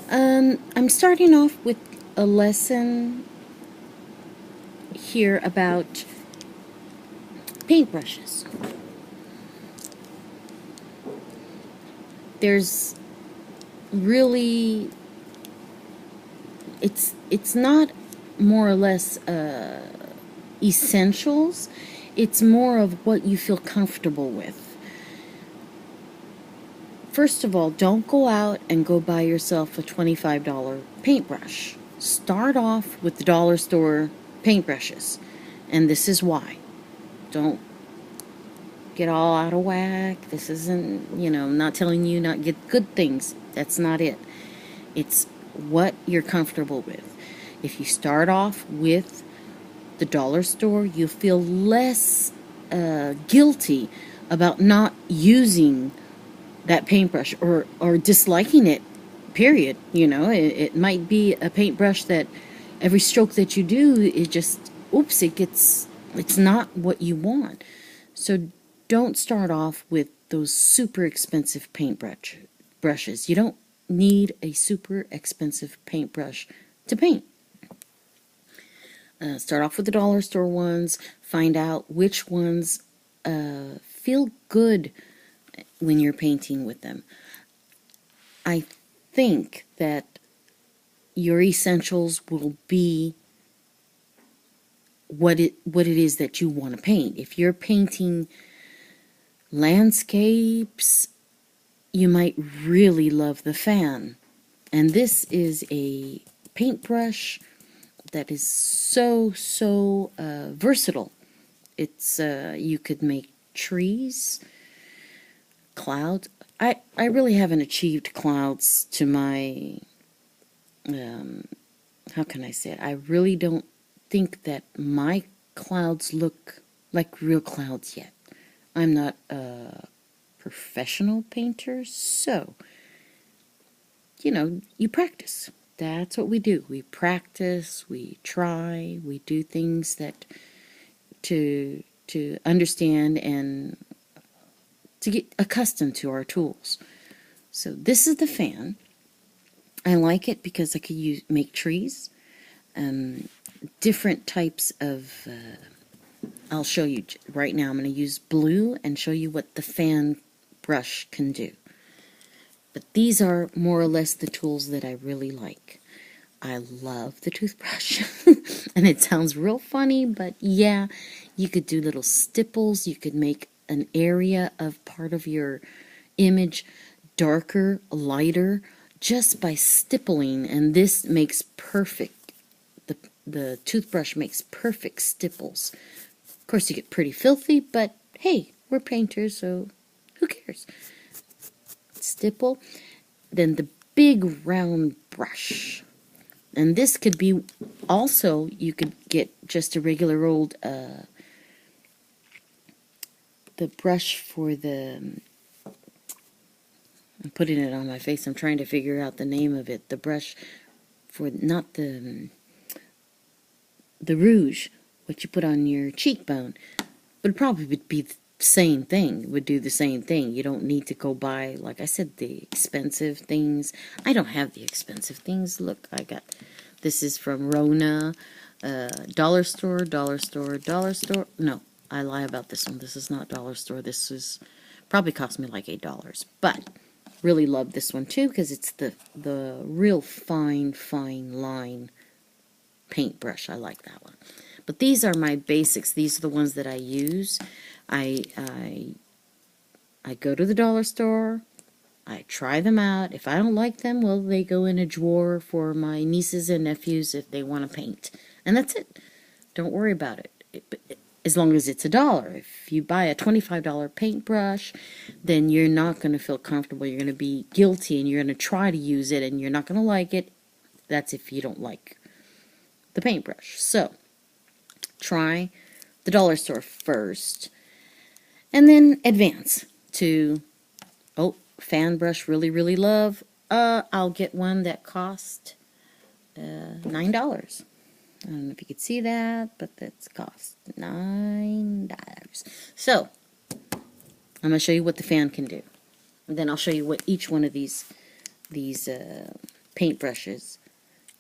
I'm starting off with a lesson here about paintbrushes. There's really, it's not more or less essentials. It's more of what you feel comfortable with. First of all, don't go out and go buy yourself a $25 paintbrush. Start off with the dollar store paintbrushes. And this is why. Don't get all out of whack. This isn't, I'm not telling you not get good things. That's not it. It's what you're comfortable with. If you start off with the dollar store, you'll feel less guilty about not using that paintbrush or disliking it, period. It might be a paintbrush that every stroke that you do, it just, oops, it's not what you want. So don't start off with those super expensive brushes. You don't need a super expensive paintbrush to paint. Start off with the dollar store ones. Find out which ones feel good when you're painting with them. I think that your essentials will be what it is that you want to paint. If you're painting landscapes, you might really love the fan. And this is a paintbrush that is so versatile. It's you could make trees, clouds. I really haven't achieved clouds to my how can I say it? I really don't think that my clouds look like real clouds yet. I'm not a professional painter, so you practice. That's what we do. We practice, we try, we do things that to understand and to get accustomed to our tools. So this is the fan. I like it because I could make trees, different types of. I'll show you right now. I'm going to use blue and show you what the fan brush can do. But these are more or less the tools that I really like. I love the toothbrush. And it sounds real funny, but yeah, you could do little stipples. You could make an area of part of your image darker, lighter, just by stippling. And this makes perfect, the toothbrush makes perfect stipples. Of course, you get pretty filthy, but hey, we're painters, so who cares? Stipple. Then the big round brush. And this could be also, you could get just a regular old, the brush for the, I'm putting it on my face, I'm trying to figure out the name of it. The brush for, not the rouge, what you put on your cheekbone. But it probably would be the same thing. It would do the same thing. You don't need to go buy, like I said, the expensive things. I don't have the expensive things. Look, I got, this is from Rona, dollar store. No, I lie about this one. This is not dollar store. This is probably cost me like $8. But really love this one too because it's the real fine line paintbrush. I like that one. But these are my basics. These are the ones that I use. I go to the dollar store. I try them out. If I don't like them, well, they go in a drawer for my nieces and nephews if they want to paint. And that's it. Don't worry about it. As long as it's $1. If you buy a $25 paintbrush, then you're not going to feel comfortable. You're going to be guilty and you're going to try to use it and you're not going to like it. That's if you don't like the paintbrush. So, try the dollar store first. And then advance to, fan brush, really love. I'll get one that cost $9. I don't know if you could see that, but that's cost $9. So, I'm going to show you what the fan can do. And then I'll show you what each one of these paintbrushes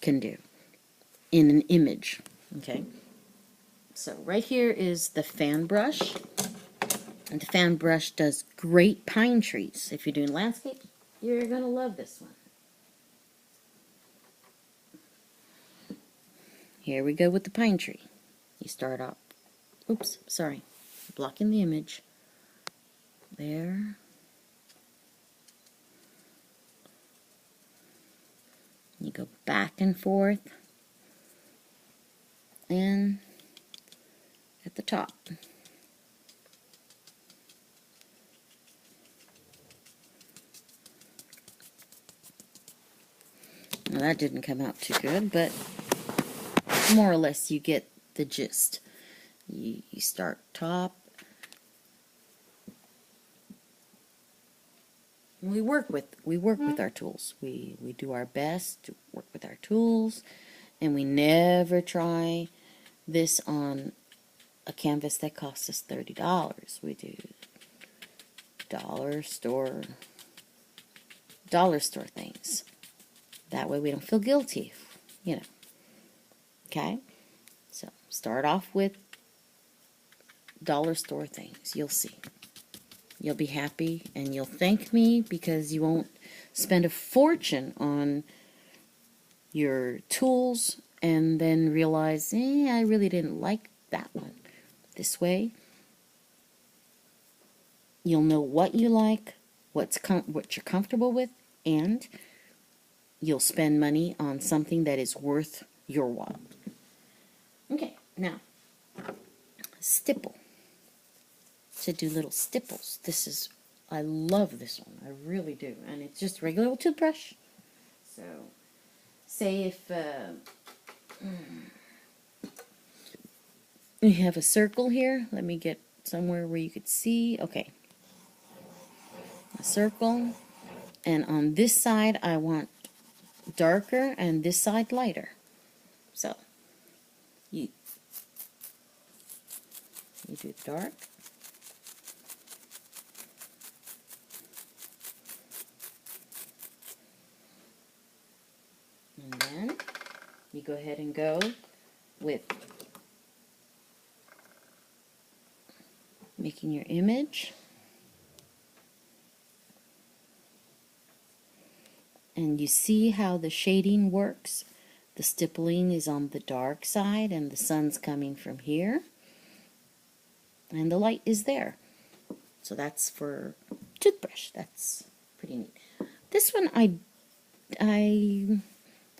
can do in an image. Okay, so right here is the fan brush, and the fan brush does great pine trees. If you're doing landscape, you're gonna love this one. Here we go with the pine tree. You start off, oops, sorry, blocking the image. There. You go back and forth, and at the top. Now that didn't come out too good, but more or less you get the gist. You start top. We work with our tools. We do our best to work with our tools, and we never try this on a canvas that costs us $30. We do dollar store things. That way we don't feel guilty, you know. Okay? So start off with dollar store things. You'll see. You'll be happy and you'll thank me because you won't spend a fortune on your tools and then realize, I really didn't like that one. This way, you'll know what you like, what you're comfortable with, and you'll spend money on something that is worth your while. Okay, now, stipple. To do little stipples. I love this one. I really do. And it's just a regular old toothbrush. So, say if you have a circle here. Let me get somewhere where you could see. Okay. A circle. And on this side, I want darker and this side lighter. So, you do dark. And then you go ahead and go with making your image. And you see how the shading works. The stippling is on the dark side and the sun's coming from here. And the light is there. So that's for toothbrush. That's pretty neat. This one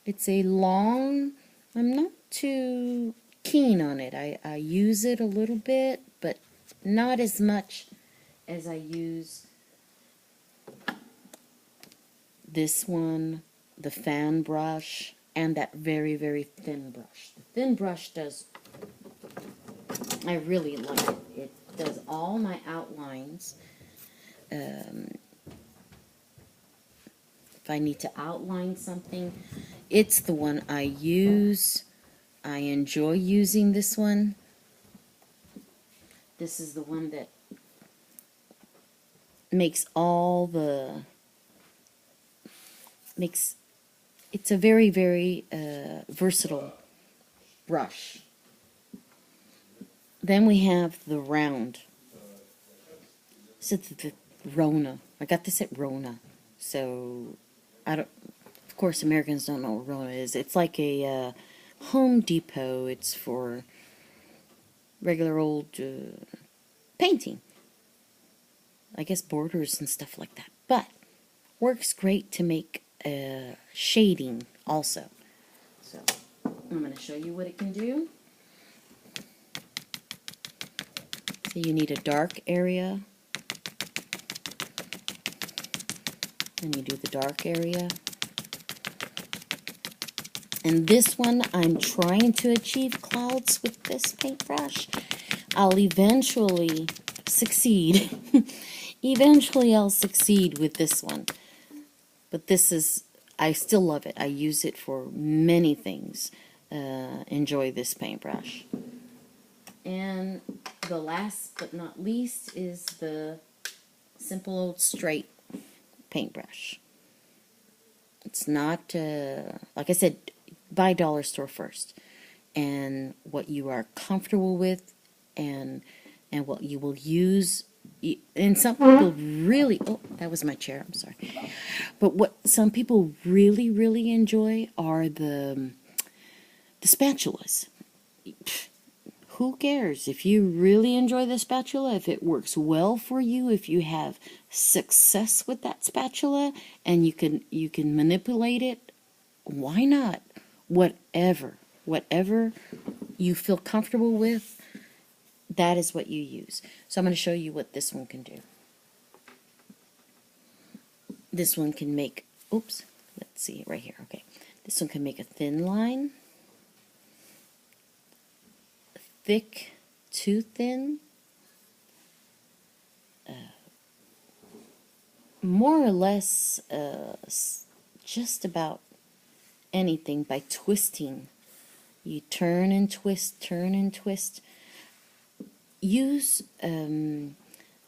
it's a long, I'm not too keen on it. I use it a little bit, but not as much as I use this one, the fan brush, and that very, very thin brush. The thin brush does, I really like it. It does all my outlines. If I need to outline something, it's the one I use. I enjoy using this one. This is the one that makes it's a very, very versatile brush. Then we have the round. This is the Rona. I got this at Rona. So, of course, Americans don't know what Rona is. It's like a Home Depot. It's for regular old painting. I guess borders and stuff like that. But works great to make shading also. So I'm going to show you what it can do. So you need a dark area. And you do the dark area. And this one, I'm trying to achieve clouds with this paintbrush. I'll eventually succeed. Eventually I'll succeed with this one. But this is, I still love it. I use it for many things. Enjoy this paintbrush. And the last but not least is the simple old straight paintbrush. It's not, like I said, buy dollar store first. And what you are comfortable with and what you will use. And some people really, oh, that was my chair, I'm sorry. But what some people really, really enjoy are the spatulas. Who cares if you really enjoy the spatula, if it works well for you, if you have success with that spatula and you can manipulate it, why not? Whatever you feel comfortable with, that is what you use. So I'm going to show you what this one can do. This one can make, oops, let's see right here. Okay, this one can make a thin line, thick, too thin, more or less just about anything by twisting. You turn and twist, turn and twist. Use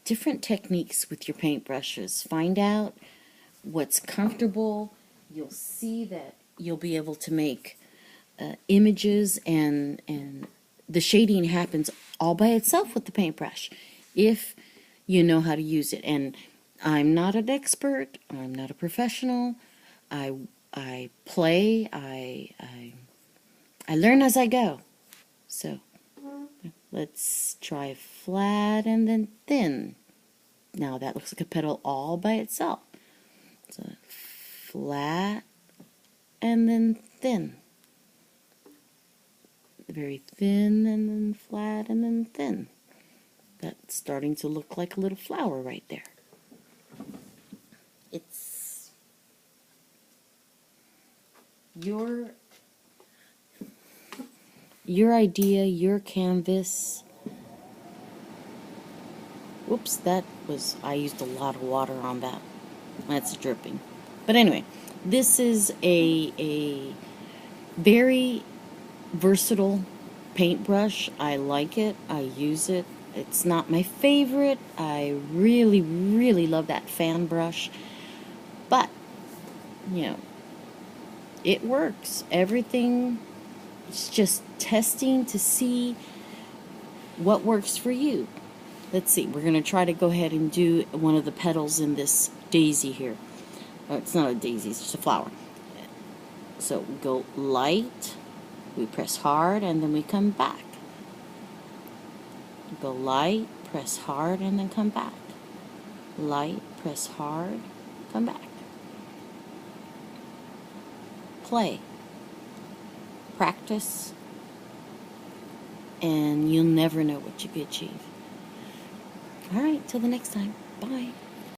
different techniques with your paintbrushes. Find out what's comfortable. You'll see that you'll be able to make images, and the shading happens all by itself with the paintbrush if you know how to use it. And I'm not an expert. I'm not a professional. I play. I learn as I go. So let's try flat and then thin. Now that looks like a petal all by itself. So flat and then thin. Very thin and then flat and then thin. That's starting to look like a little flower right there. It's your idea, your canvas. Whoops, I used a lot of water on that. That's dripping. But anyway, this is a very versatile paintbrush. I like it. I use it. It's not my favorite. I really, really love that fan brush. But, you know, it works. Everything, it's just testing to see what works for you. Let's see. We're going to try to go ahead and do one of the petals in this daisy here. Oh, it's not a daisy, it's just a flower. So we go light, we press hard, and then we come back. Go light, press hard, and then come back. Light, press hard, come back. Play. Practice. And you'll never know what you could achieve. Alright, till the next time. Bye.